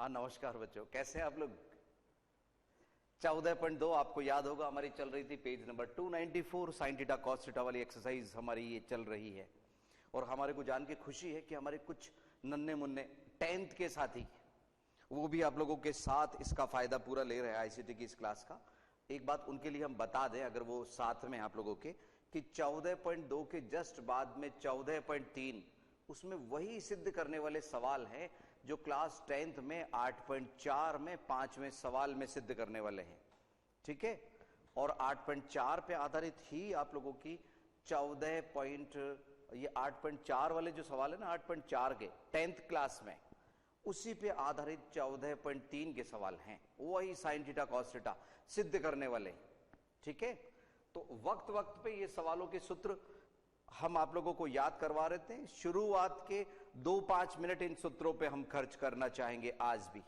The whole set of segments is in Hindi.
हाँ नमस्कार बच्चों, कैसे हैं आप लोग। 14.2 आपको याद होगा हमारी चल रही थी, page number 294 sine theta cos theta वाली एक्सरसाइज हमारी ये चल रही है। और हमारे को जान के खुशी है कि हमारे कुछ नन्हे मुन्ने 10th के साथी वो भी आप लोगों के साथ इसका फायदा पूरा ले रहे हैं आईसीटी की इस क्लास का। एक बात उनके लिए हम बता दें, अगर वो साथ में आप लोगों के, कि 14.2 के जस्ट बाद में 14.3 उसमें वही सिद्ध करने वाले सवाल हैं जो क्लास 10th में 8.4 में 5वें सवाल में सिद्ध करने वाले हैं, ठीक है। और 8.4 पे आधारित ही आप लोगों की 8.4 वाले जो सवाल है ना 8.4 के 10th क्लास में, उसी पे आधारित 14.3 के सवाल हैं, वही साइन थीटा कॉस थीटा सिद्ध करने वाले, ठीक है। तो वक्त वक्त पे ये सवालों के सूत्र हम आप लोगों को याद करवा रहे थे। शुरुआत के 2-5 मिनट इन सूत्रों पे हम खर्च करना चाहेंगे आज भी।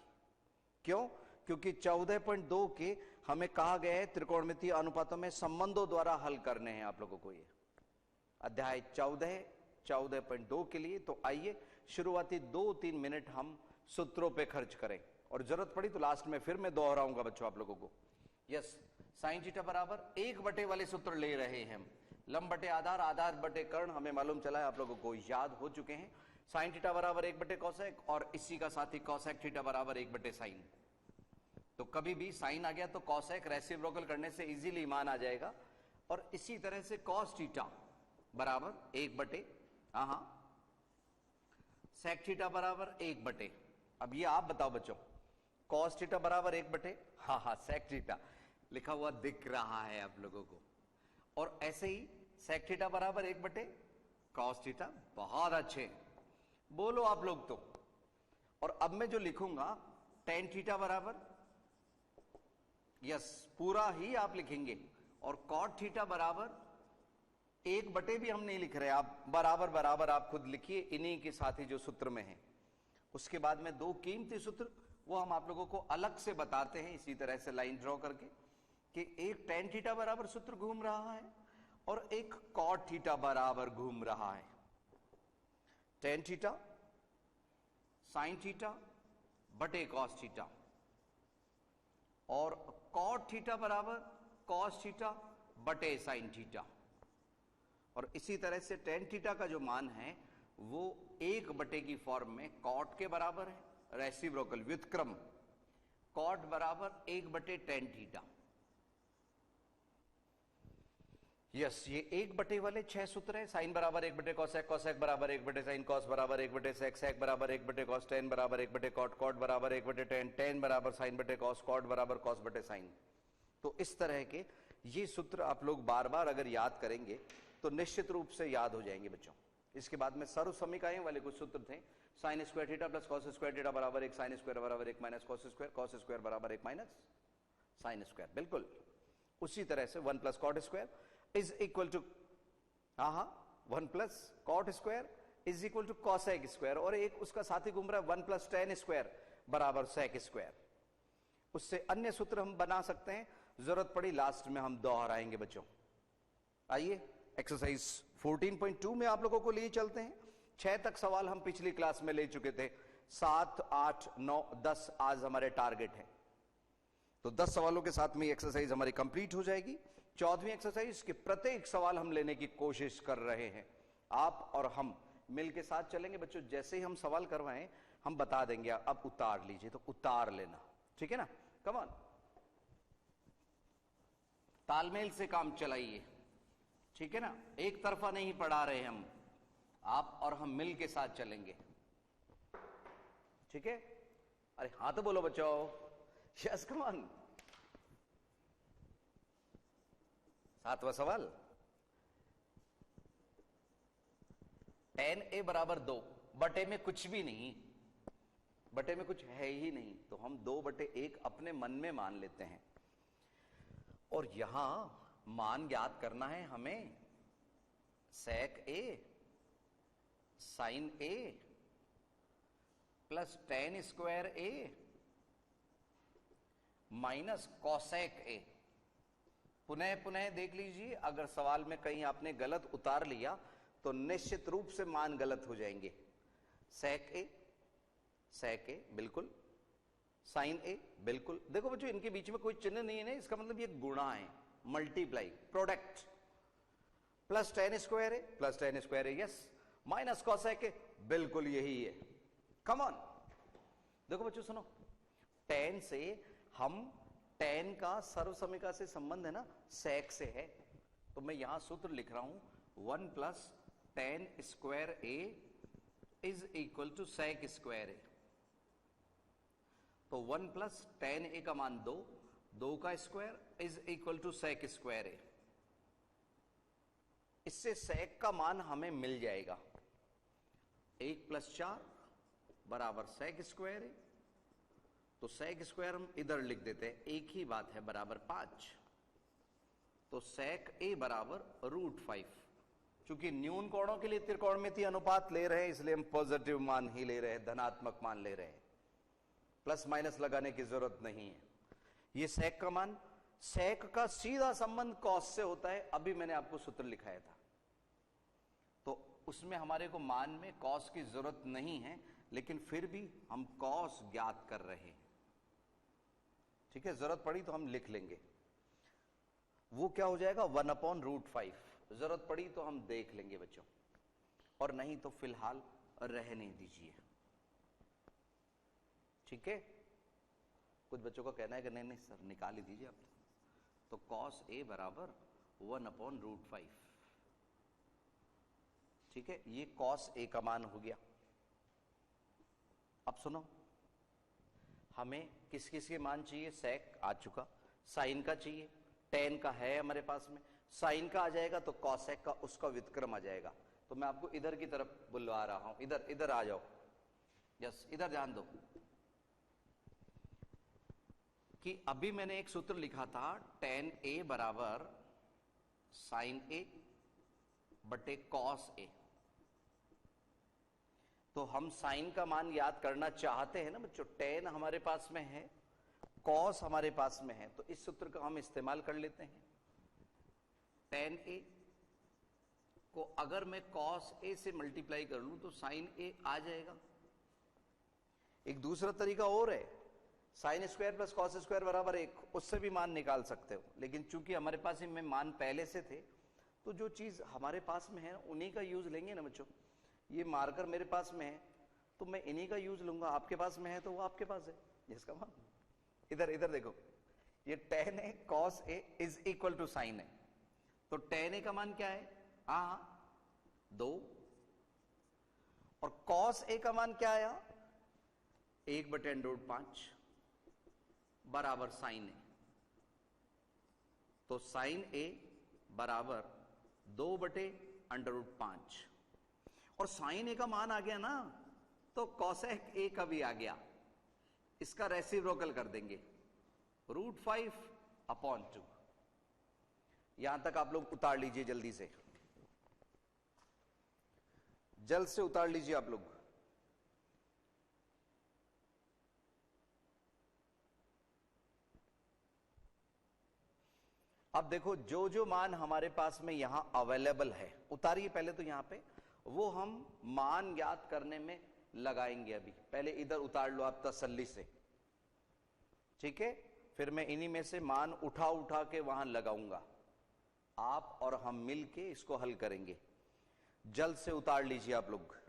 क्यों? क्योंकि 14.2 के हमें कहा गया है त्रिकोणमितीय अनुपातों में संबंधों द्वारा हल करने हैं आप लोगों को ये अध्याय 14.2 के लिए। तो आइए शुरुआती 2-3 मिनट हम सूत्रों पे खर्च करें, और जरूरत पड़ी तो लास्ट में फिर मैं दोहराऊंगा बच्चों आप लोगों को। यस, साइन थीटा बराबर 1/, वाले सूत्र ले रहे हैं हम। लंब बटे आधार, आधार बटे कर्ण, हमें मालूम चला है, आप लोगों को याद हो चुके हैं। साइन थीटा बराबर 1/, कॉसेक, और इसी का साथी कॉसेक थीटा बराबर 1/, साइन। तो कभी भी साइन आ गया तो कॉसेक रेसिप्रोकल करने से इजीली मान आ जाएगा। और इसी तरह से कॉस थीटा बराबर 1/, सेक थीटा बराबर 1/। अब ये आप बताओ बच्चों, कॉस थीटा बराबर 1/, सेक थीटा लिखा हुआ दिख रहा है आप लोगों को। और ऐसे ही सेक थीटा बराबर 1/, कॉस थीटा। बहुत अच्छे, बोलो आप लोग तो। और अब मैं जो लिखूंगा टेन थीटा बराबर, यस पूरा ही आप लिखेंगे। और कॉट थीटा बराबर 1/, भी हम नहीं लिख रहे, आप बराबर बराबर आप खुद लिखिए इन्हीं के साथ ही जो सूत्र में है। उसके बाद में 2 कीमती सूत्र वो हम आप लोगों को अलग से बताते हैं, इसी तरह से लाइन ड्रॉ करके, कि एक टेन थीटा बराबर सूत्र घूम रहा है और एक कॉट थीटा बराबर घूम रहा है। टेन थीटा साइन थीटा बटे कॉस थीटा, और कॉट थीटा बराबर कॉस थीटा बटे साइन थीटा। और इसी तरह से टेन थीटा का जो मान है वो 1/, की फॉर्म में कॉट के बराबर है, रेसिप्रोकल व्युत्क्रम, कॉट बराबर 1/, टेन थीटा। यस, ये 1/, वाले 6 सूत्र है। साइन बराबर 1/, कॉसेक, कॉसेक बराबर 1/, साइन, कॉस बराबर 1/, सेक, सेक बराबर 1/, कॉस, टेन बराबर 1/, कॉट, कॉट बराबर 1/, टेन, टेन बराबर साइन बटे कॉस, कॉट बराबर कॉस बटे साइन। तो इस तरह के ये सूत्र आप लोग बार बार अगर याद करेंगे तो निश्चित रूप से याद हो जाएंगे बच्चों। इसके बाद में सर्व समीकरण वाले कुछ सूत्र थे। Sign square theta plus cos square theta बराबर 1, साइन स्क्वायर बराबर 1 minus cos square, cos square बराबर 1 माइनस साइन स्क्वायर। बिल्कुल उसी तरह से 1 plus cot square is equal to 1 plus cot square is equal to cosec square, और एक उसका साथी घूम रहा है 1 प्लस टेन स्क्वायर बराबर सेक स्क्वायर। उससे अन्य सूत्र हम बना सकते हैं, जरूरत पड़ी लास्ट में हम दोहराएंगे बच्चों। आइए एक्सरसाइज 14.2 में आप लोगों को लिए चलते हैं। 6 तक सवाल हम पिछली क्लास में ले चुके थे, 7, 8, 9, 10 आज हमारे टारगेट है। तो 10 सवालों के साथ में एक्सरसाइज हमारी कंप्लीट हो जाएगी। 14वीं एक्सरसाइज के प्रत्येक सवाल हम लेने की कोशिश कर रहे हैं। आप और हम मिल के साथ चलेंगे बच्चों। जैसे ही हम सवाल करवाएं हम बता देंगे, अब उतार लीजिए, तो उतार लेना, ठीक है ना। कम ऑन, तालमेल से काम चलाइए, ठीक है ना। एक तरफा नहीं पढ़ा रहे हम, आप और हम मिल के साथ चलेंगे, ठीक है। अरे हाँ तो बोलो बच्चों, यस कम ऑन। 7वां सवाल, tan a बराबर 2, बटे में कुछ भी नहीं, बटे में कुछ है ही नहीं, तो हम 2/1 अपने मन में मान लेते हैं। और यहां मान ज्ञात करना है हमें, sec a sine a plus ten square a minus cosec a। पुनः पुनः देख लीजिए, अगर सवाल में कहीं आपने गलत उतार लिया तो निश्चित रूप से मान गलत हो जाएंगे। सेक ए बिल्कुल साइन ए, बिल्कुल। देखो बच्चों इनके बीच में कोई चिन्ह नहीं है ना, इसका मतलब ये गुणा है, multiply, product. Plus ten square है, प्लस टेन स्क्वायर है, यस। माइनस कॉसेक है, बिल्कुल यही है। Come on. देखो बच्चों सुनो, टेन से हम, टेन का सर्वसमिका से संबंध है ना, सेक से है, तो मैं यहां सूत्र लिख रहा हूं 1 plus ten square A is equal to sec square A. तो 1 प्लस टेन ए का मान 2, 2 का square is equal to sec square A. इससे सेक का मान हमें मिल जाएगा 1 प्लस 4 बराबर सेक स्क्वायर है। तो सेक स्क्वायर हम इधर लिख देते हैं, एक ही बात है, बराबर 5। तो सेक ए बराबर √5। चूंकि न्यून कोणों के लिए त्रिकोणमितीय अनुपात ले रहे हैं, इसलिए हम पॉजिटिव मान ही ले रहे हैं, धनात्मक मान ले रहे हैं, प्लस माइनस लगाने की जरूरत नहीं है। ये सेक का मान, सेक का सीधा संबंध कॉस से होता है, अभी मैंने आपको सूत्र लिखाया था, तो उसमें हमारे को मान में कॉस की जरूरत नहीं है, लेकिन फिर भी हम कॉस ज्ञात कर रहे हैं, ठीक है। जरूरत पड़ी तो हम लिख लेंगे, वो क्या हो जाएगा 1/√5। जरूरत पड़ी तो हम देख लेंगे बच्चों, और नहीं तो फिलहाल रहने दीजिए, ठीक है। कुछ बच्चों का कहना है कि नहीं नहीं सर निकाल ही दीजिए आप, तो कॉस ए बराबर 1/√5, ठीक है। ये कॉस ए का मान हो गया। अब सुनो, हमें किस किस के मान चाहिए, सेक आ चुका, साइन का चाहिए, टेन का है हमारे पास में, साइन का आ जाएगा तो कॉसेक का उसका व्युत्क्रम आ जाएगा। तो मैं आपको इधर की तरफ बुलवा रहा हूं, इधर इधर आ जाओ, यस इधर ध्यान दो कि अभी मैंने एक सूत्र लिखा था, टेन ए बराबर साइन ए बटे कॉस ए। तो हम साइन का मान याद करना चाहते हैं ना बच्चों, टेन हमारे पास में है, कॉस हमारे पास में है, तो इस सूत्र का हम इस्तेमाल कर लेते हैं। टेन ए को अगर मैं कॉस ए से मल्टीप्लाई कर लूं तो साइन ए आ जाएगा। एक दूसरा तरीका और है, sine square plus cos square बराबर 1, उससे भी मान निकाल सकते हो, लेकिन चूंकि हमारे पास में मान पहले से थे, तो जो चीज हमारे पास में है उन्हीं का यूज लेंगे ना बच्चों। ये मार्कर मेरे पास में है तो मैं इन्हीं का यूज लूंगा, आपके पास में है तो वो आपके पास है, जिसका मान इधर इधर देखो, ये टेन है, cos A is equal to sine है, तो टेन ए का मान क्या है, 2, और कॉस ए का मान क्या आया 1/√5 बराबर साइन ए। तो साइन ए बराबर 2/√5, और साइन ए का मान आ गया ना, तो कॉसेक ए का भी आ गया, इसका रेसिप्रोकल कर देंगे √5/2। यहां तक आप लोग उतार लीजिए, जल्दी से जल्द से उतार लीजिए आप लोग। अब देखो जो जो मान हमारे पास में यहां अवेलेबल है, उतारिए पहले तो यहां पे, वो हम मान ज्ञात करने में लगाएंगे। अभी पहले इधर उतार लो आप तसल्ली से, ठीक है, फिर मैं इन्हीं में से मान उठा उठा के वहां लगाऊंगा, आप और हम मिल के इसको हल करेंगे। जल्द से उतार लीजिए आप लोग।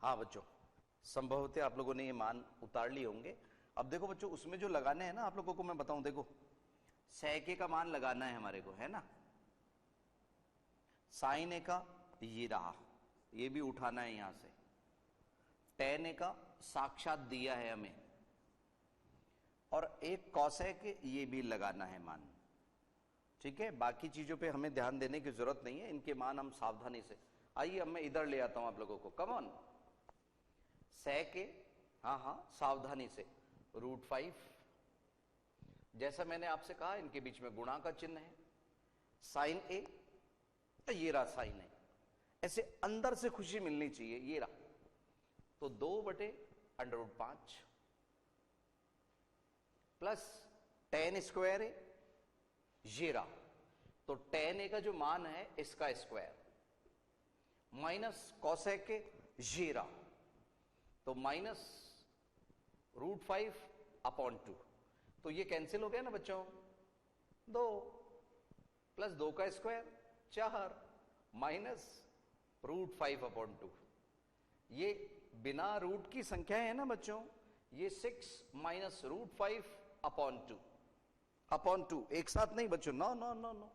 हाँ बच्चों, संभवतः आप लोगों ने ये मान उतार लिए होंगे। अब देखो बच्चों, उसमें जो लगाने हैं ना आप लोगों को मैं बताऊं, देखो सेक ए का मान लगाना है हमारे को, है ना, साइन ए का ये रहा, ये भी उठाना है यहां से, tan a का साक्षात दिया है हमें, और एक cosec ये भी लगाना है मान। ठीक है, बाकी चीजों पे हमें ध्यान देने की जरूरत नहीं है, इनके मान हम सावधानी से। आइए अब मैं इधर ले आता हूं आप लोगों को, कम ऑन। sec a, हाँ सावधानी से, √5। जैसा मैंने आपसे कहा इनके बीच में गुणा का चिन्ह है। sin a, ये रहा sin a, ऐसे अंदर से खुशी मिलनी चाहिए, ये रहा। तो 2/√5 प्लस tan स्क्वायर है, ये रहा। तो tan a का जो मान है इसका स्क्वायर, माइनस cosec a, ये रहा। तो माइनस √5/2। तो ये कैंसिल हो गया ना बच्चों, 2 प्लस 2 का स्क्वायर 4 माइनस √5/2। ये बिना रूट की संख्या है ना बच्चों, ये 6 माइनस √5/2 एक साथ नहीं बच्चों, नो नो नो नो,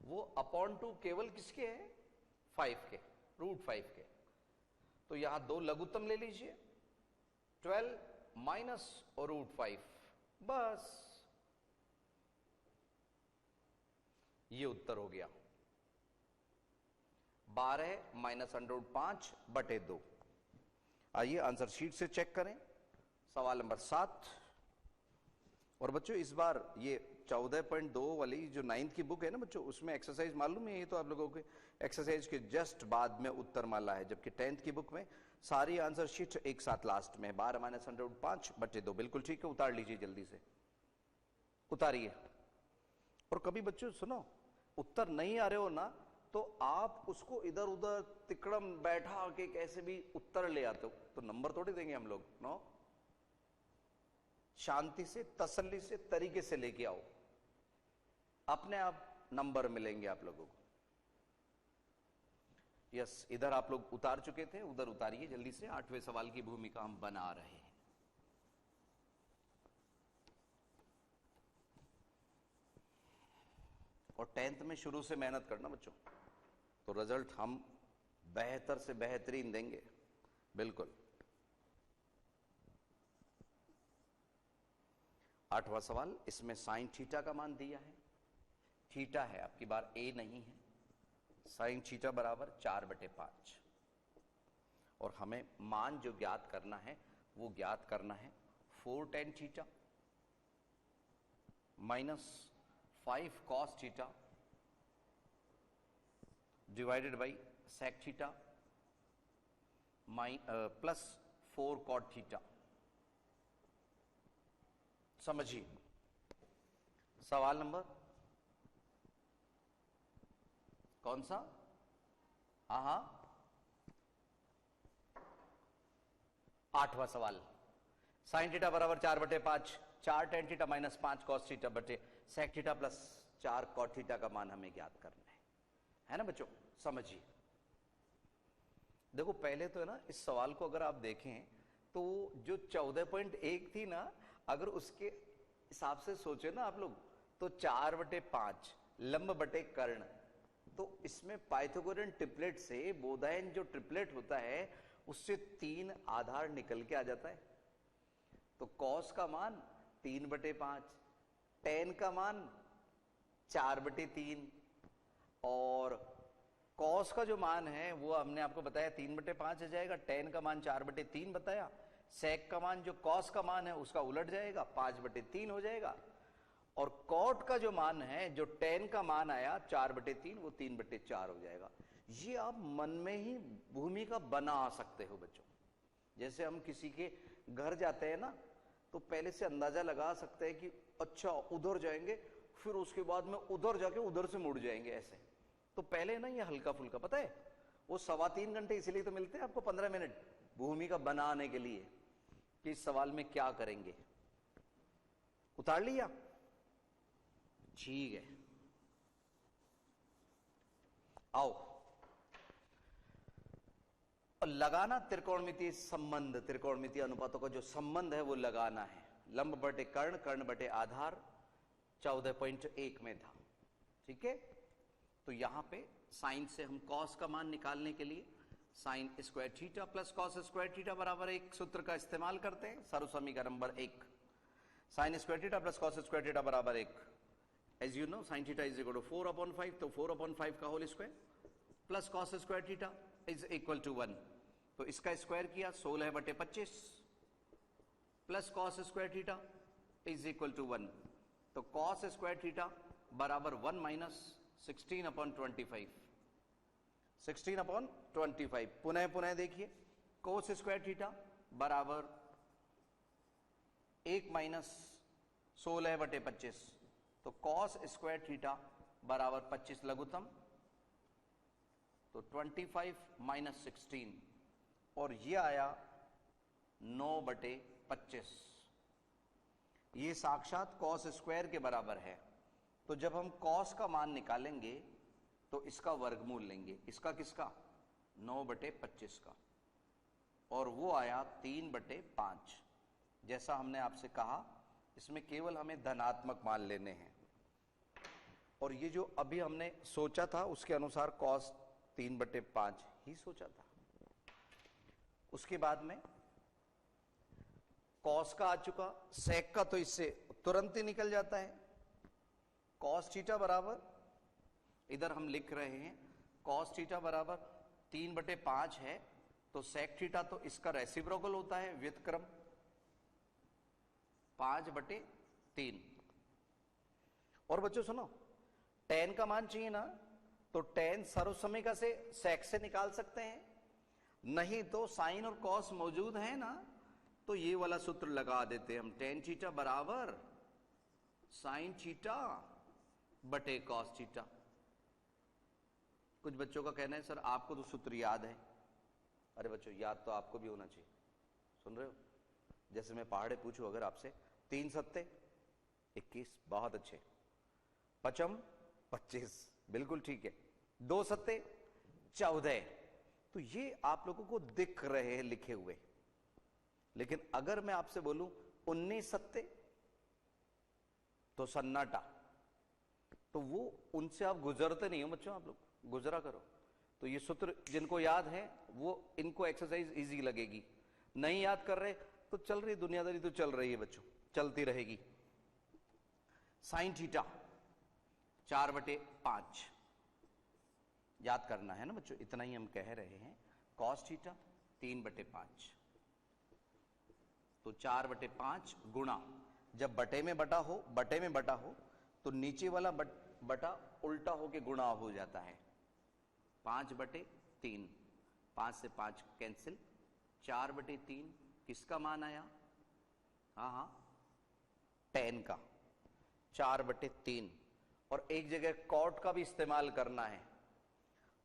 वो /2 केवल किसके है, 5 के, √5 के। तो यहां 2 लघुत्तम ले लीजिए, 12 माइनस √5, बस ये उत्तर हो गया। 12 माइनस √5/2। आइए आंसर शीट से चेक करें, सवाल नंबर 7। और बच्चों इस बार ये 14.2 वाली जो 9th की बुक है ना बच्चों, उसमें एक्सरसाइज मालूम है, ये तो आप लोगों के एक्सरसाइज के जस्ट बाद में उत्तर माला है, जबकि 10th की बुक में सारी आंसर शीट एक साथ लास्ट में। 12 माइनस √5/2, बिल्कुल ठीक है, उतार लीजिए जल्दी से, उतारिए। और कभी बच्चों सुनो, उत्तर नहीं आ रहे हो ना, तो आप उसको इधर उधर तिकड़म बैठा के कैसे भी उत्तर ले आते हो, तो नंबर थोड़ी देंगे हम लोग, नो। शांति से, तसल्ली से, तरीके से लेके आओ, अपने आप नंबर मिलेंगे आप लोगों को। यस, इधर आप लोग उतार चुके थे, उधर उतारिए जल्दी से। 8वें सवाल की भूमिका हम बना रहे हैं। और 10th में शुरू से मेहनत करना बच्चों, तो रिजल्ट हम बेहतर से बेहतरीन देंगे, बिल्कुल। 8वां सवाल, इसमें साइन थीटा का मान दिया है, थीटा है आपकी बार a नहीं है। साइन थीटा बराबर 4/5, और हमें मान जो ज्ञात करना है वो ज्ञात करना है 4 tan theta minus 5 cos theta divided by sec theta plus 4 cot theta. समझिए सवाल नंबर कौन सा, हाँ 8वां सवाल। साइन थीटा बराबर 4/5, 4 tan theta minus 5 cos theta बटे sec theta plus 4 cot theta का मान हमें ज्ञात करना है ना बच्चों। समझिए, देखो पहले तो है ना, इस सवाल को अगर आप देखें तो जो 14.1 थी ना, अगर उसके हिसाब से सोचे ना आप लोग, तो 4/5 लंब बटे कर्ण, तो इसमें पाइथागोरियन ट्रिपलेट से बोधायन जो ट्रिपलेट होता है उससे 3 आधार निकल के आ जाता है। तो कॉस का मान 3/5, टेन का मान 4/3, और कॉस का जो मान है वो हमने आपको बताया 3/5 आ जाएगा, टेन का मान 4/3 बताया, सेक का मान जो कॉस का मान है उसका उलट जाएगा, 5/3 हो जाएगा, और कॉट का जो मान है, जो टेन का मान आया 4/3, वो 3/4 हो जाएगा। ये आप मन में ही भूमिका बना सकते हो बच्चों। जैसे हम किसी के घर जाते हैं ना, तो पहले से अंदाजा लगा सकते हैं कि अच्छा उधर जाएंगे, फिर उसके बाद में उधर जाके उधर से मुड़ जाएंगे ऐसे। तो पहले ना ये हल्का फुल्का, पता है वो 3.25 घंटे इसलिए तो मिलते हैं आपको 15 मिनट भूमिका बनाने के लिए, कि इस सवाल में क्या करेंगे। उतार लिया, ठीक है। आओ, और लगाना त्रिकोणमितीय संबंध, त्रिकोणमितीय अनुपातों का जो संबंध है वो लगाना है। लंब बटे कर्ण, कर्ण बटे आधार 14.1 में था, ठीक है। तो यहां पे साइन से हम कॉस का मान निकालने के लिए sine square theta plus cos square theta बराबर एक सूत्र का इस्तेमाल करते हैं, सर्वसमीकरण number 1। Sine square theta plus cos square theta बराबर 1। As you know sine theta is equal to 4/5, तो 4/5 का whole square plus cos square theta is equal to 1। तो इसका स्क्वायर किया 16/25 plus cos square theta is equal to 1। तो कॉस स्क्वायर थीटा बराबर 1 माइनस 16/25, 16/25। पुनः पुनः देखिए, कोस स्क्वायर थीटा बराबर 1 माइनस 16/25, तो कॉस स्क्वायर थीटा बराबर 25 लघुत्तम, तो 25 माइनस 16, और ये आया 9/25। ये साक्षात कॉस स्क्वायर के बराबर है। तो जब हम कॉस का मान निकालेंगे तो इसका वर्गमूल लेंगे, इसका किसका, 9/25 का, और वो आया 3/5। जैसा हमने आपसे कहा, इसमें केवल हमें धनात्मक मान लेने हैं, और ये जो अभी हमने सोचा था उसके अनुसार कॉस 3/5 ही सोचा था। उसके बाद में कॉस का आ चुका, सेक का तो इससे तुरंत ही निकल जाता है। कॉस थीटा बराबर, इधर हम लिख रहे हैं कॉस थीटा बराबर 3/5 है, तो सेक थीटा तो इसका रेसिप्रोकल होता है, व्युत्क्रम 5/3। और बच्चों सुनो, tan का मान चाहिए ना, तो tan सर्वसमीका से सेक से निकाल सकते हैं, नहीं तो साइन और कॉस मौजूद है ना, तो ये वाला सूत्र लगा देते हैं हम, tan थीटा बराबर साइन थीटा बटे कॉस थीटा। कुछ बच्चों का कहना है सर आपको तो सूत्र याद है। अरे बच्चों, याद तो आपको भी होना चाहिए। सुन रहे हो, जैसे मैं पहाड़े पूछूं अगर आपसे, 3 सत्ते 21, बहुत अच्छे। पचम 25, बिल्कुल ठीक है। 2 सत्ते 14, तो ये आप लोगों को दिख रहे हैं लिखे हुए। लेकिन अगर मैं आपसे बोलूं 19 सत्ते, तो सन्नाटा, तो वो उनसे आप गुजरते नहीं हो बच्चों, आप लोग गुजरा करो। तो ये सूत्र जिनको याद है वो, इनको एक्सरसाइज इजी लगेगी। नहीं याद कर रहे तो चल रही दुनियादारी तो चल रही है बच्चों, चलती रहेगी। साइन थीटा 4/5 याद करना है ना बच्चों, इतना ही हम कह रहे हैं। कॉस थीटा 3/5, तो 4/5 गुणा, जब बटे में बटा हो, बटे में बटा हो तो नीचे वाला बटा उल्टा होके गुणा हो जाता है। 5/3, 5 से 5 कैंसिल, 4/3 किसका मान आया, हाँ tan का 4/3। और एक जगह कॉट का भी इस्तेमाल करना है,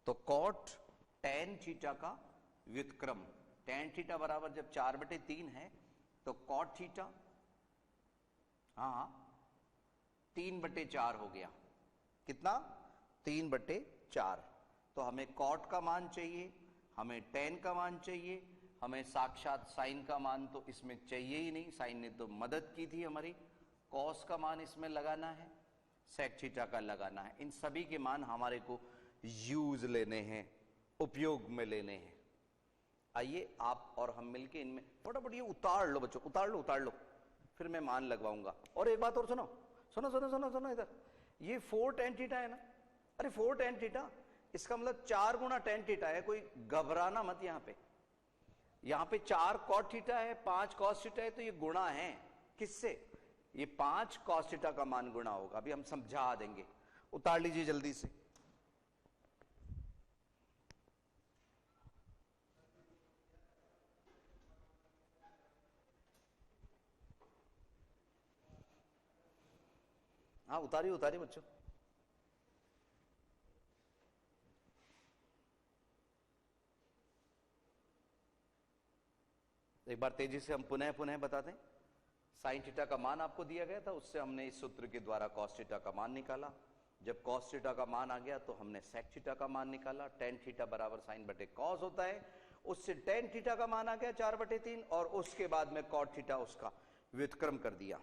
तो कॉट tan थीटा का व्युत्क्रम, tan थीटा बराबर जब 4/3 है तो कॉट थीटा 3/4 हो गया। कितना, 3/4। तो हमें कॉट का मान चाहिए, हमें tan का मान चाहिए, हमें साक्षात साइन का मान तो इसमें चाहिए ही नहीं, साइन ने तो मदद की थी हमारी। कॉस का मान इसमें लगाना है, सेक थीटा का लगाना है। इन सभी के मान हमारे को यूज लेने हैं, उपयोग में लेने हैं। आइए आप और हम मिलके इनमें फटाफट ये उतार लो बच्चों, उतार लो, फिर मैं मान लगवाऊंगा। और एक बात और सुनो, सुनो सुनो सुनो सुनो, इधर ये 4 tan थीटा है ना, अरे 4 tan थीटा, इसका मतलब 4 गुना tan थीटा है, कोई घबराना मत। यहाँ पे 4 cot थीटा है, 5 cos थीटा है, तो ये गुणा है किससे, ये 5 cos थीटा का मान गुणा होगा। अभी हम समझा देंगे, उतार लीजिए जल्दी से। हाँ उतारिए बच्चों। एक बार तेजी से हम पुनः बता दें। साइन थीटा का मान आपको दिया गया था, उससे हमने इस सूत्र के द्वारा कॉस थीटा का मान निकाला। जब कॉस थीटा का मान आ गया तो हमने सेक थीटा का मान निकाला। tan थीटा बराबर साइन बटे कॉस होता है, उससे tan थीटा का मान आ गया 4/3, और उसके बाद में कॉट थीटा उसका व्युत्क्रम कर दिया।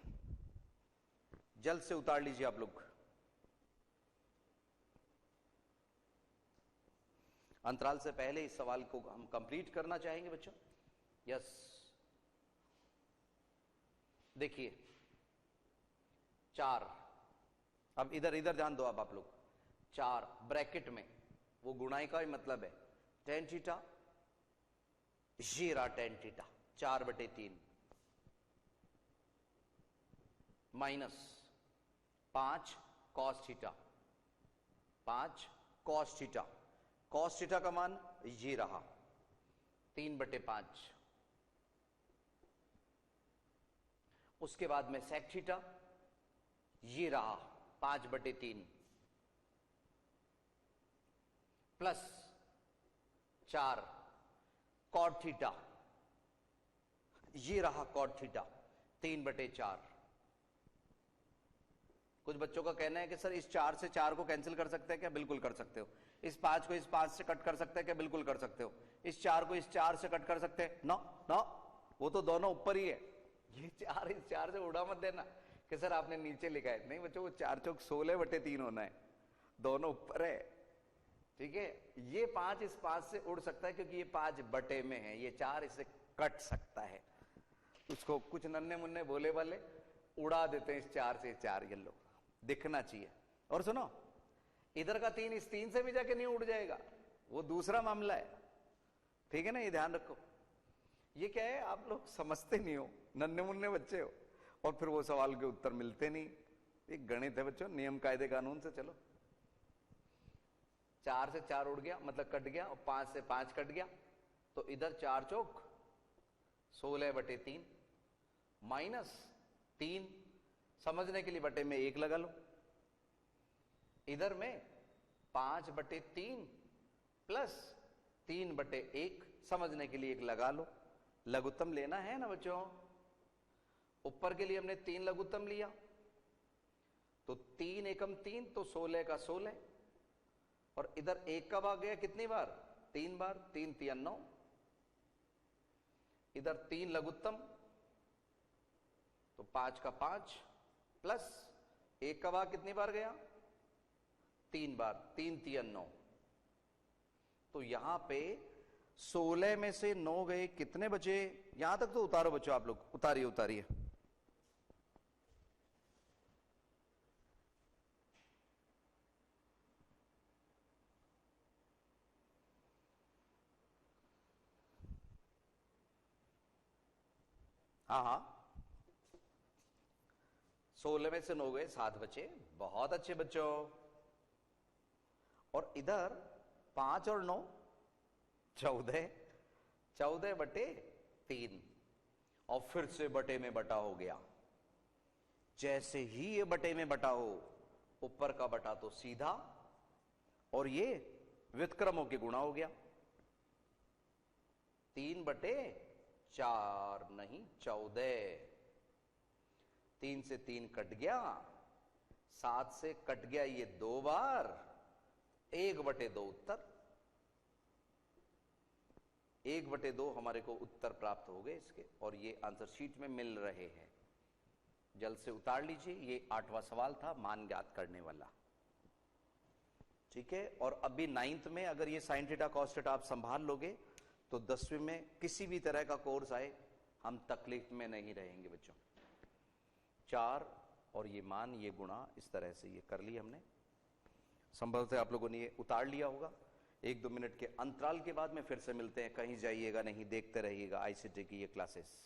जल्द से उतार लीजिए आप लोग। अंतराल से पहले इस सवाल को हम कंप्लीट करना चाहेंगे बच्चों। यस, देखिए 4, अब इधर इधर ध्यान दो। अब आप लोग 4 ब्रैकेट में, वो गुणाई का ही मतलब है tan थीटा ये रहा tan theta 4/3 minus 5 cos theta 5 cos theta. cos theta का मान ये रहा 3/5। उसके बाद में sec थीटा ये रहा 5/3 प्लस 4 cot थीटा ये रहा cot थीटा 3/4। कुछ बच्चों का कहना है कि सर इस 4 से 4 को कैंसिल कर सकते हैं क्या? बिल्कुल कर सकते हो। इस 5 को इस 5 से कट कर सकते हैं क्या? बिल्कुल कर सकते हो। इस 4 को इस 4 से कट कर सकते हैं? नो नो, वो तो दोनों ऊपर ही है। ये 4 इस 4 से उड़ा मत देना कि सर आपने नीचे लिखा है। नहीं बच्चों, वो 4 चौक 16/3 होना है, दोनों ऊपर है। ठीक है, ये 5 इस 5 से उड़ सकता है क्योंकि ये 5 बटे में है, ये 4 इसे कट सकता है। उसको कुछ नन्हे मुन्ने बोले वाले उड़ा देते हैं इस 4 से 4, ये लो दिखना चाहिए। और सुनो, इधर का 3 इस 3 से भी जाके नहीं उड़ जाएगा, वो दूसरा मामला है। ठीक है ना, ये ध्यान रखो। ये क्या है, आप लोग समझते नहीं हो, नन्हे मुन्ने बच्चे हो, और फिर वो सवाल के उत्तर मिलते नहीं। एक गणित है बच्चों, नियम कायदे कानून से चलो। 4 से 4 उड़ गया मतलब कट गया, और 5 से 5 कट गया, तो इधर 4 चौक 16/3 माइनस 3, समझने के लिए बटे में 1 लगा लो। इधर में 5/3 प्लस 3/1, समझने के लिए 1 लगा लो। लघुत्तम लेना है ना बच्चों। ऊपर के लिए हमने 3 लघुत्तम लिया, तो 3 एकम 3 तो 16 का 16, और इधर 1 कब आ गया? कितनी बार? 3 बार। 3 3 9, इधर 3 लघुत्तम तो 5 का 5 प्लस 1 कब आ कितनी बार गया? 3 बार। 3 3 9, तो यहां पे 16 में से 9 गए, कितने बचे? यहां तक तो उतारो बच्चों, आप लोग उतारिए उतारिए। हाँ हाँ, 16 में से 9 गए, 7 बचे। बहुत अच्छे बच्चों। और इधर 5 और 9 14, 14/3, और फिर से बटे में बटा हो गया। जैसे ही ये बटे में बटा हो, ऊपर का बटा तो सीधा, और ये व्युत्क्रमों के गुणा हो गया। 3/4 नहीं 14। 3 से 3 कट गया, 7 से कट गया ये 2 बार, 1/2 उत्तर। 1/2 हमारे को उत्तर प्राप्त हो गए इसके, और ये आंसर शीट में मिल रहे हैं। जल्द से उतार लीजिए। ये 8वां सवाल था, मान ज्ञात करने वाला। ठीक है, और अभी 9th में अगर ये साइन थीटा कॉस थीटा आप संभाल लोगे, तो 10वीं में किसी भी तरह का कोर्स आए, हम तकलीफ में नहीं रहेंगे बच्चों। 4 और ये मान, ये गुणा, इस तरह से ये कर लिया हमने। संभवतः आप लोगों ने ये उतार लिया होगा। 1-2 मिनट के अंतराल के बाद में फिर से मिलते हैं। कहीं जाइएगा नहीं, देखते रहिएगा आईसीटी की ये क्लासेस।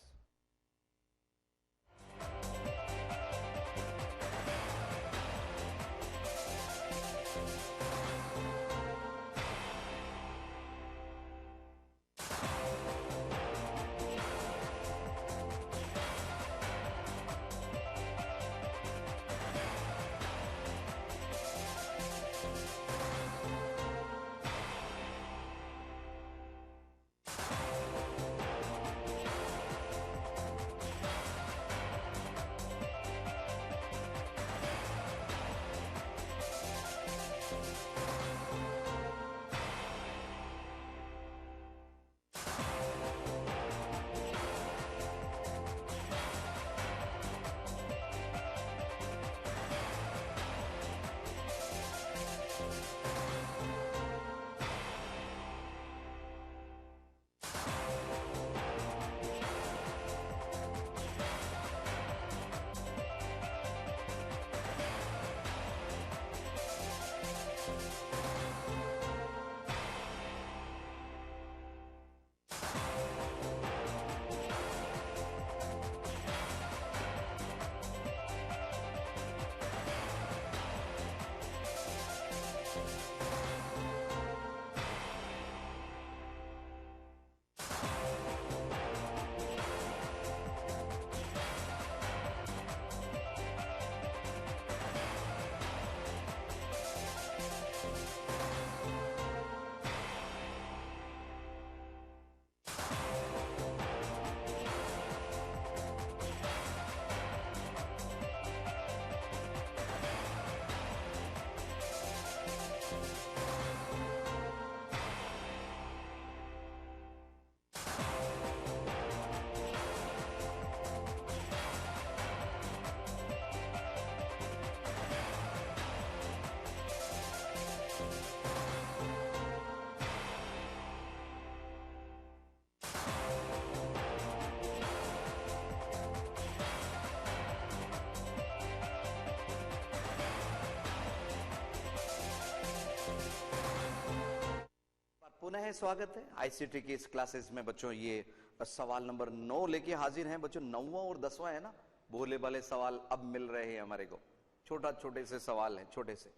है, स्वागत है आईसीटी की इस क्लासेस में बच्चों। ये सवाल नंबर 9 लेके हाजिर हैं बच्चों। 9वां और 10वां है ना, भोले वाले सवाल अब मिल रहे हैं हमारे को। छोटे से सवाल है, छोटे से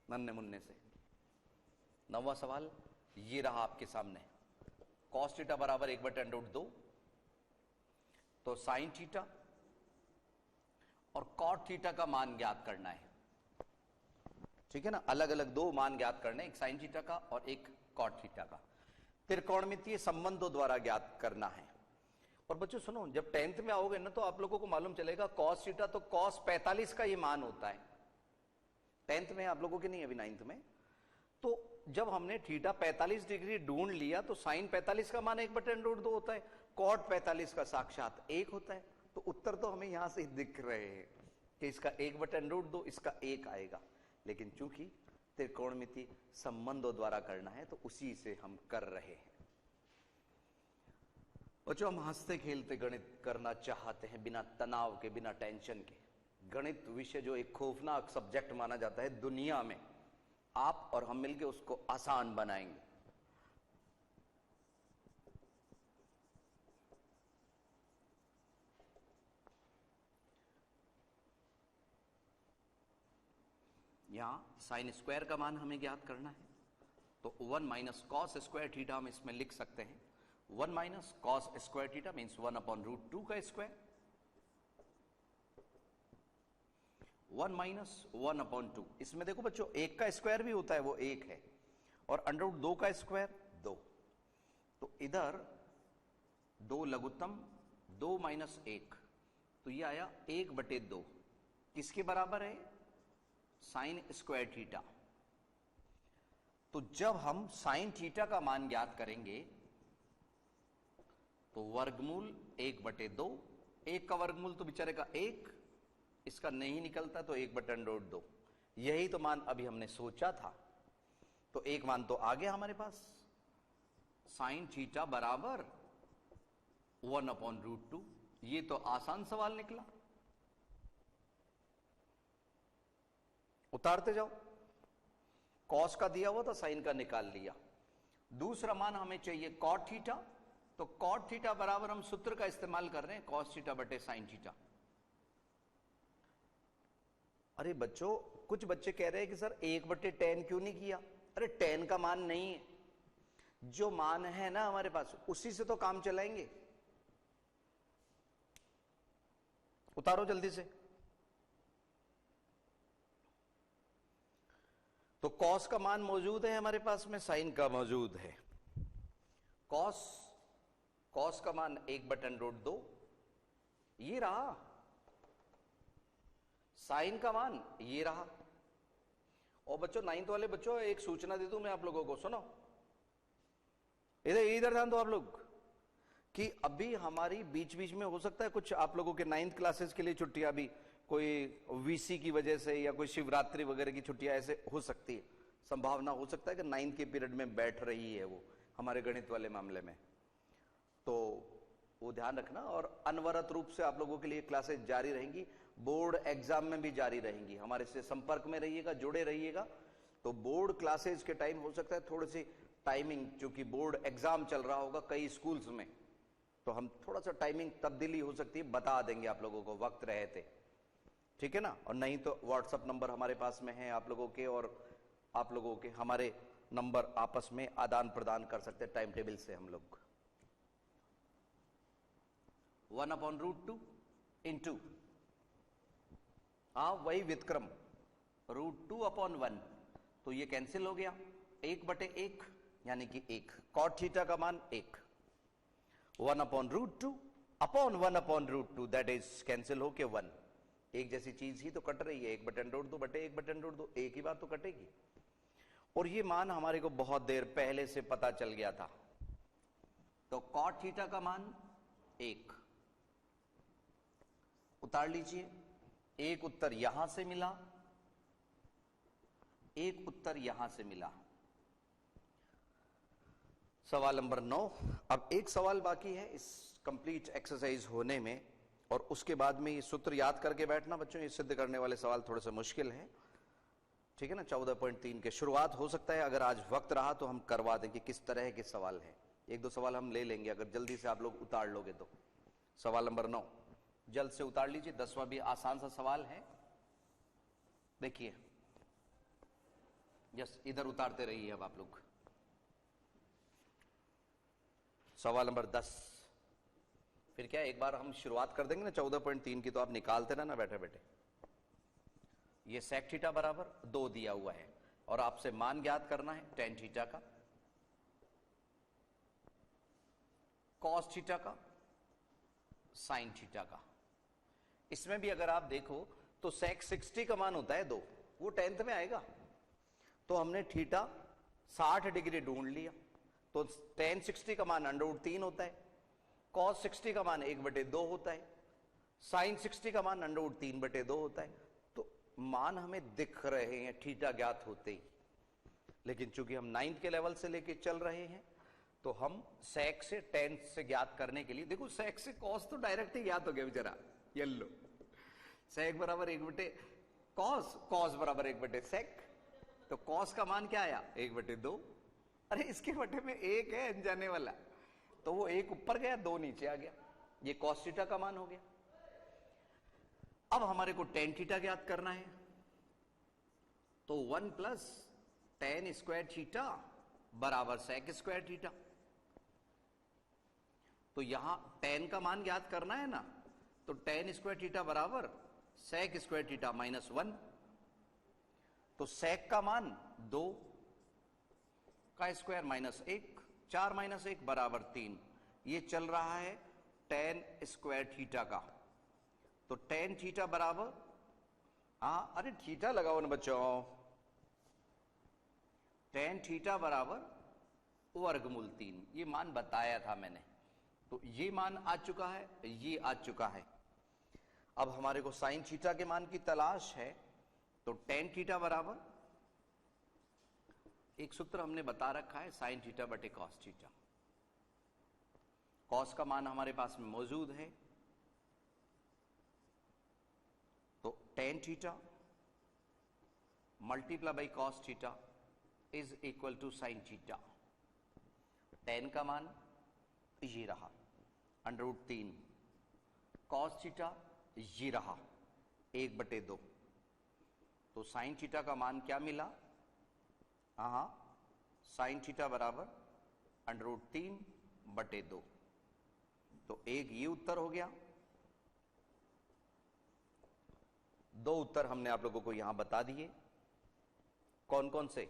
नन्हे मुन्ने से। 9वां सवाल ये रहा आपके सामने। कॉस थीटा बराबर 1/√2, तो साइन थीटा और कॉट थीटा का मान ज्ञात करना है। ठीक है ना, अलग अलग दो मान ज्ञात करने, एक साइन थीटा का और एक कॉट थीटा का। त्रिकोणमितीय संबंधों द्वारा ज्ञात करना है। और बच्चों सुनो, जब 10th में आओगे ना तो आप लोगों को मालूम चलेगा कॉस थीटा तो कॉस 45 का ये मान होता है। 10th में आप लोगों के नहीं, अभी 9th में। तो जब हमने थीटा 45 डिग्री ढूंढ लिया तो साइन 45 का मान 1/√2 होता है, कॉट 45 का साक्षात 1 होता है। तो उत्तर तो हमें यहां से दिख रहे हैं कि इसका 1/√2, इसका 1 आएगा। लेकिन चूंकि त्रिकोणमिति संबंधों द्वारा करना है तो उसी से हम कर रहे हैं। बच्चों हम हंसते खेलते गणित करना चाहते हैं, बिना तनाव के, बिना टेंशन के। गणित विषय जो एक खौफनाक सब्जेक्ट माना जाता है दुनिया में, आप और हम मिलकर उसको आसान बनाएंगे। यहां साइन स्क्वायर का मान हमें ज्ञात करना है, तो 1 माइनस कॉस स्क्वायर थीटा हम इसमें लिख सकते हैं। 1 minus cos square theta means 1/√2 का स्क्वायर, 1 माइनस 1/2। इसमें देखो बच्चों 1 का स्क्वायर भी होता है, वो 1 है, और √2 का स्क्वायर 2। तो इधर 2 लघुत्तम, 2 माइनस 1, तो ये आया 1/2। किसके बराबर है? Sign square theta. तो जब हम साइन थीटा का मान ज्ञात करेंगे तो वर्गमूल 1/2, 1 का वर्गमूल तो बेचारे का 1, इसका नहीं निकलता तो 1/√2। यही तो मान अभी हमने सोचा था। तो एक मान तो आ गया हमारे पास, साइन थीटा बराबर 1/√2। ये तो आसान सवाल निकला। उतारते जाओ, कॉस का दिया हुआ था, साइन का निकाल लिया। दूसरा मान हमें चाहिए कॉट थीटा, तो कॉट थीटा बराबर हम सूत्र का इस्तेमाल कर रहे हैं, कॉस थीटा बटे साइन थीटा। अरे बच्चों, कुछ बच्चे कह रहे हैं कि सर 1/10 क्यों नहीं किया? अरे 10 का मान नहीं है, जो मान है ना हमारे पास उसी से तो काम चलाएंगे। उतारो जल्दी से। तो कॉस का मान मौजूद है हमारे पास में, साइन का मौजूद है। कॉस का मान 1/√2 ये रहा, साइन का मान ये रहा। और बच्चों 9th वाले बच्चों, एक सूचना दे दूं मैं आप लोगों को, सुनो इधर ध्यान दो आप लोग, कि अभी हमारी बीच बीच में हो सकता है कुछ आप लोगों के 9th क्लासेस के लिए छुट्टियां, भी कोई वीसी की वजह से या कोई शिवरात्रि वगैरह की छुट्टियां ऐसे हो सकती है। संभावना हो सकता है कि 9th के पीरियड में बैठ रही है वो हमारे गणित वाले मामले में, तो वो ध्यान रखना। और अनवरत रूप से आप लोगों के लिए क्लासेस जारी रहेंगी, बोर्ड एग्जाम में भी जारी रहेंगी। हमारे से संपर्क में रहिएगा, जुड़े रहिएगा। तो बोर्ड क्लासेस के टाइम हो सकता है थोड़ी सी टाइमिंग, क्योंकि बोर्ड एग्जाम चल रहा होगा कई स्कूल्स में, तो हम थोड़ा सा टाइमिंग तब्दीली हो सकती है, बता देंगे आप लोगों को वक्त रहते। ठीक है ना? और नहीं तो व्हाट्सएप नंबर हमारे पास में है आप लोगों के, और आप लोगों के हमारे नंबर आपस में आदान प्रदान कर सकते हैं टाइम टेबल से हम लोग। 1/√2 इंटू वही वितक्रम √2/1, तो ये कैंसिल हो गया, 1/1 यानी कि 1। कॉट थीटा का मान 1, 1/√2 अपॉन 1/√2 दैट इज कैंसिल होके 1। एक जैसी चीज ही तो कट रही है, 1/√2 बटे 1/√2, एक ही बात तो कटेगी। और ये मान हमारे को बहुत देर पहले से पता चल गया था। तो कॉट थीटा का मान 1 उतार लीजिए। एक उत्तर यहां से मिला, एक उत्तर यहां से मिला। सवाल नंबर 9। अब एक सवाल बाकी है इस कंप्लीट एक्सरसाइज होने में, और उसके बाद में ये सूत्र याद करके बैठना बच्चों। ये सिद्ध करने वाले सवाल थोड़े से मुश्किल है। ठीक है ना, 14.3 के शुरुआत हो सकता है अगर आज वक्त रहा तो हम करवा दें कि किस तरह के सवाल हैं। एक दो सवाल हम ले लेंगे अगर जल्दी से आप लोग उतार लोगे तो। सवाल नंबर 9 जल्द से उतार लीजिए, 10वां भी आसान सा सवाल है। देखिए, यस, इधर उतारते रहिए अब आप लोग। सवाल नंबर 10, फिर क्या एक बार हम शुरुआत कर देंगे ना 14.3 की, तो आप निकालते रहना बैठे बैठे। ये सेक थीटा बराबर 2 दिया हुआ है और आपसे मान ज्ञात करना है टेन थीटा का, कॉस थीटा का, साइन थीटा का। इसमें भी अगर आप देखो तो सेक 60 का मान होता है 2, वो 10th में आएगा। तो हमने थीटा 60 डिग्री ढूंढ लिया, तो tan 60 का मान √3 होता है, cos 60 का मान 1/2 होता है, sin 60 का मान √3/2 होता है। तो मान हमें दिख रहे हैं थीटा ज्ञात होते ही, लेकिन चूंकि हम 9th के लेवल से लेके चल रहे हैं तो हम सेक से tan से ज्ञात करने के लिए, देखो सेक से cos तो डायरेक्ट ही ज्ञात हो गया बेचारा, ये लो, सेक बराबर 1/cos, cos बराबर 1/sec, तो cos का मान क्या आया 1/2। अरे इसके बटे में 1 है अनजाने वाला, तो वो 1 ऊपर गया 2 नीचे आ गया, ये cos थीटा का मान हो गया। अब हमारे को tan थीटा ज्ञात करना है, तो 1 + tan स्क्वायर थीटा बराबर sec स्क्वायर थीटा। तो यहां tan का मान ज्ञात करना है ना, तो tan स्क्वायर थीटा बराबर sec स्क्वायर थीटा -1। तो sec का मान 2 का स्क्वायर -1, 4 - 1 बराबर 3। ये चल रहा है tan स्क्वायर थीटा का। तो tan थीटा बराबर, अरे थीटा लगाओ ना बच्चों, tan थीटा बराबर √3। ये मान बताया था मैंने, तो ये मान आ चुका है, ये आ चुका है। अब हमारे को साइन थीटा के मान की तलाश है, तो tan थीटा बराबर, एक सूत्र हमने बता रखा है साइन थीटा बटे कॉस थीटा। कॉस का मान हमारे पास में मौजूद है, तो tan theta multiply by cos theta is equal to sine theta. tan का मान ये रहा √3, कॉस थीटा ये रहा 1/2। तो साइन थीटा का मान क्या मिला, साइन थीटा बराबर √3/2। तो एक ये उत्तर हो गया, 2 उत्तर हमने आप लोगों को यहां बता दिए। कौन कौन से?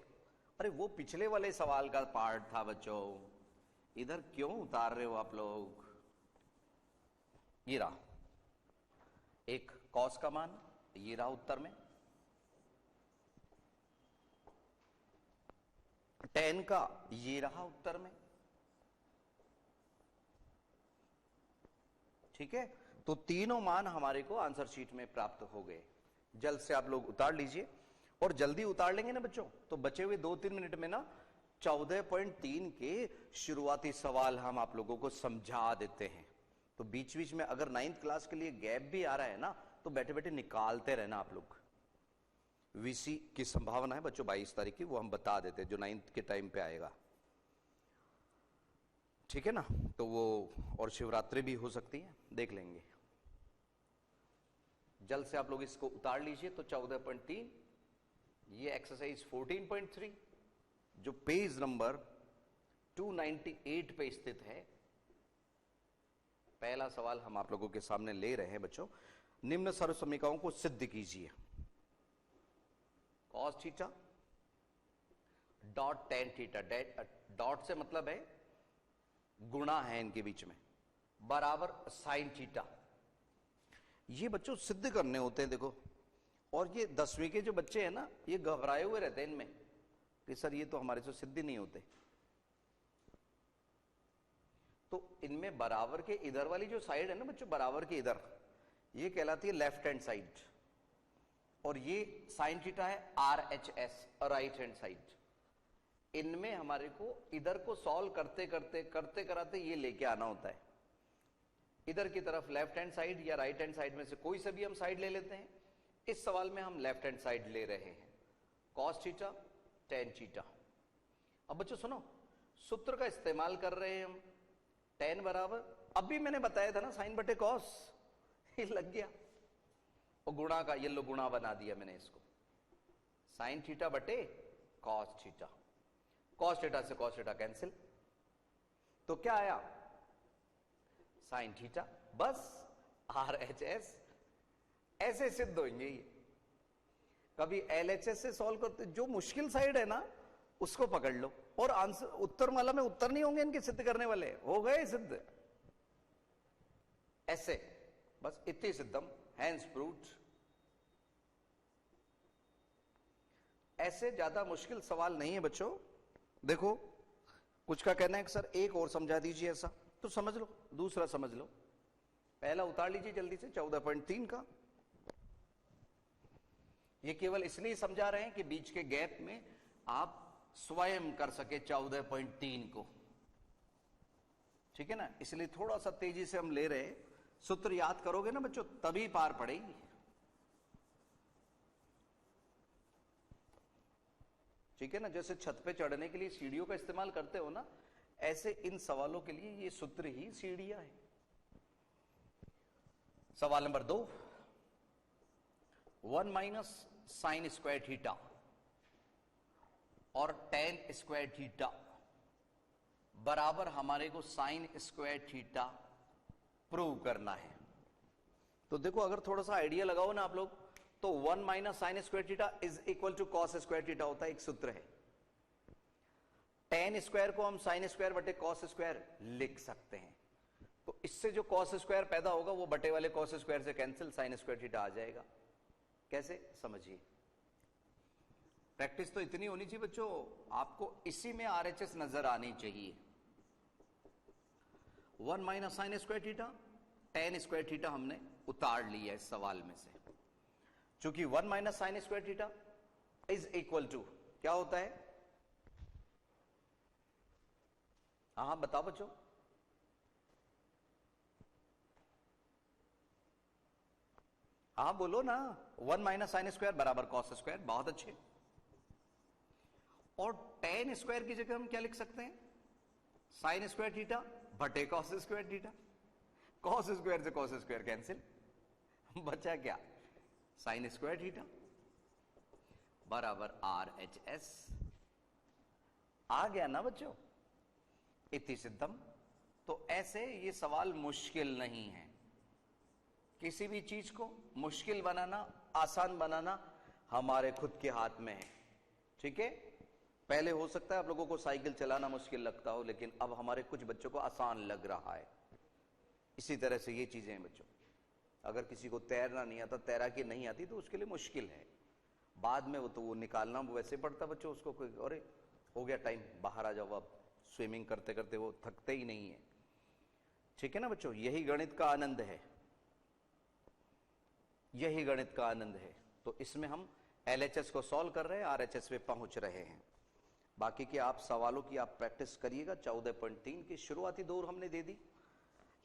अरे वो पिछले वाले सवाल का पार्ट था बच्चों, इधर क्यों उतार रहे हो आप लोग। ये रहा एक कॉस का मान, ये रहा उत्तर में, tan का ये रहा उत्तर में, ठीक है। तो तीनों मान हमारे को आंसर शीट में प्राप्त हो गए। जल्द से आप लोग उतार लीजिए, और जल्दी उतार लेंगे ना बच्चों तो बचे हुए 2-3 मिनट में ना 14.3 के शुरुआती सवाल हम आप लोगों को समझा देते हैं। तो बीच बीच में अगर 9th क्लास के लिए गैप भी आ रहा है ना, तो बैठे बैठे निकालते रहना आप लोग। वीसी की संभावना है बच्चों 22 तारीख की, वो हम बता देते हैं जो 9th के टाइम पे आएगा, ठीक है ना। तो वो और शिवरात्रि भी हो सकती है, देख लेंगे। जल्द से आप लोग इसको उतार लीजिए। तो 14.3, ये एक्सरसाइज 14.3 जो पेज नंबर 298 पे स्थित है। पहला सवाल हम आप लोगों के सामने ले रहे हैं बच्चों, निम्न सर्व समीकरणों को सिद्ध कीजिए। Cos theta dot tan theta, dot से मतलब है गुणा है इनके बीच में, बराबर साइन थीटा। ये बच्चों सिद्ध करने होते हैं देखो। और ये 10वीं के जो बच्चे हैं ना, ये घबराए हुए रहते हैं इनमें कि सर ये तो हमारे से सिद्ध ही नहीं होते। तो इनमें बराबर के इधर वाली जो साइड है ना बच्चों, बराबर के इधर, ये कहलाती है लेफ्ट हैंड साइड, और ये साइन थीटा है RHS, राइट हैंड साइड। इनमें हमारे को इधर को सॉल्व करते कराते ये लेके आना होता है। इधर की तरफ लेफ्ट हैंड साइड या राइट हैंड साइड में से कोई सा भी हम साइड ले लेते हैं। इस सवाल में हम लेफ्ट हैंड साइड ले रहे हैं। Cos theta tan theta. अब बच्चों सुनो, सूत्र का इस्तेमाल कर रहे हैं हम, टेन बराबर, अभी मैंने बताया था ना साइन बटे कॉस, ये लग गया, और गुणा का ये लो गुणा बना दिया मैंने इसको, साइन थीटा बटे कॉस थीटा, कॉस थीटा से कॉस थीटा कैंसिल, तो क्या आया साइन थीटा, बस आर एच एस। ऐसे सिद्ध होंगे ये, कभी एलएचएस से सॉल्व करते, जो मुश्किल साइड है ना उसको पकड़ लो, और आंसर उत्तर माला में उत्तर नहीं होंगे इनके सिद्ध करने वाले, हो गए सिद्ध ऐसे, बस इतनी सिद्धम हैंस प्रूव्ड। ऐसे ज्यादा मुश्किल सवाल नहीं है बच्चों। देखो कुछ का कहना है कि सर एक और समझा दीजिए ऐसा, तो समझ लो, दूसरा समझ लो, पहला उतार लीजिए जल्दी से 14.3 का। ये केवल इसलिए समझा रहे हैं कि बीच के गैप में आप स्वयं कर सके 14.3 को, ठीक है ना, इसलिए थोड़ा सा तेजी से हम ले रहे हैं। सूत्र याद करोगे ना बच्चों तभी पार पड़ेगी। ठीक है ना, जैसे छत पे चढ़ने के लिए सीढ़ियों का इस्तेमाल करते हो ना, ऐसे इन सवालों के लिए ये सूत्र ही सीढ़ियां है। सवाल number 2, 1 minus sine square theta और टेन स्क्वायर थीटा बराबर हमारे को साइन स्क्वायर थीटा प्रूव करना है। तो देखो अगर थोड़ा सा आइडिया लगाओ ना आप लोग, तो 1 minus sine square theta is equal to cos square theta होता है, एक सूत्र है। टेन स्क्वायर को हम साइन स्क्वायर बटे कॉस स्क्वायर लिख सकते हैं, तो इससे जो कॉस स्क्वायर पैदा होगा वो बटे वाले कॉस स्क्वायर से कैंसिल, साइन स्क्वायर थीटा आ जाएगा। कैसे, समझिए। प्रैक्टिस तो इतनी होनी चाहिए बच्चों, आपको इसी में आरएचएस नजर आनी चाहिए। 1 minus sine square theta, tan square theta हमने उतार लिया इस सवाल में से, चूंकि 1 minus sine square theta is equal to क्या होता है, हाँ बताओ बच्चों, हाँ बोलो ना, 1 माइनस साइन स्क्वायर बराबर कॉस स्क्वायर, बहुत अच्छे। और टेन स्क्वायर की जगह हम क्या लिख सकते हैं, साइन स्क्वायर थीटा बटे cos square theta, cos square से कॉस स्क्वायर कैंसिल, बचा क्या, साइन स्क्वायर थीटा बराबर आर एच एस। आ गया ना बच्चों, इति सिद्धम। तो ऐसे ये सवाल मुश्किल नहीं है, किसी भी चीज को मुश्किल बनाना, आसान बनाना हमारे खुद के हाथ में है। ठीक है, पहले हो सकता है आप लोगों को साइकिल चलाना मुश्किल लगता हो, लेकिन अब हमारे कुछ बच्चों को आसान लग रहा है। इसी तरह से ये चीजें हैं बच्चों, अगर किसी को तैरना नहीं आता, तैराकी नहीं आती, तो उसके लिए मुश्किल है, बाद में वो निकालना वैसे पड़ता बच्चों, उसको कोई अरे हो गया टाइम बाहर आ जाओ, अब स्विमिंग करते करते वो थकते ही नहीं है। ठीक है ना बच्चों, यही गणित का आनंद है, यही गणित का आनंद है। तो इसमें हम एलएचएस को सॉल्व कर रहे हैं, आरएचएस पे पहुंच रहे हैं। बाकी के आप सवालों की आप प्रैक्टिस करिएगा। 14.3 की शुरुआती दौर हमने दे दी,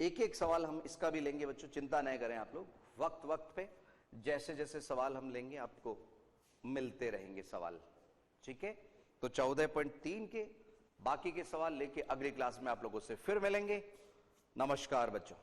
एक एक सवाल हम इसका भी लेंगे बच्चों, चिंता नहीं करें आप लोग, वक्त वक्त पे जैसे जैसे सवाल हम लेंगे आपको मिलते रहेंगे सवाल। ठीक है, तो 14.3 के बाकी के सवाल लेके अगली क्लास में आप लोगों से फिर मिलेंगे। नमस्कार बच्चों।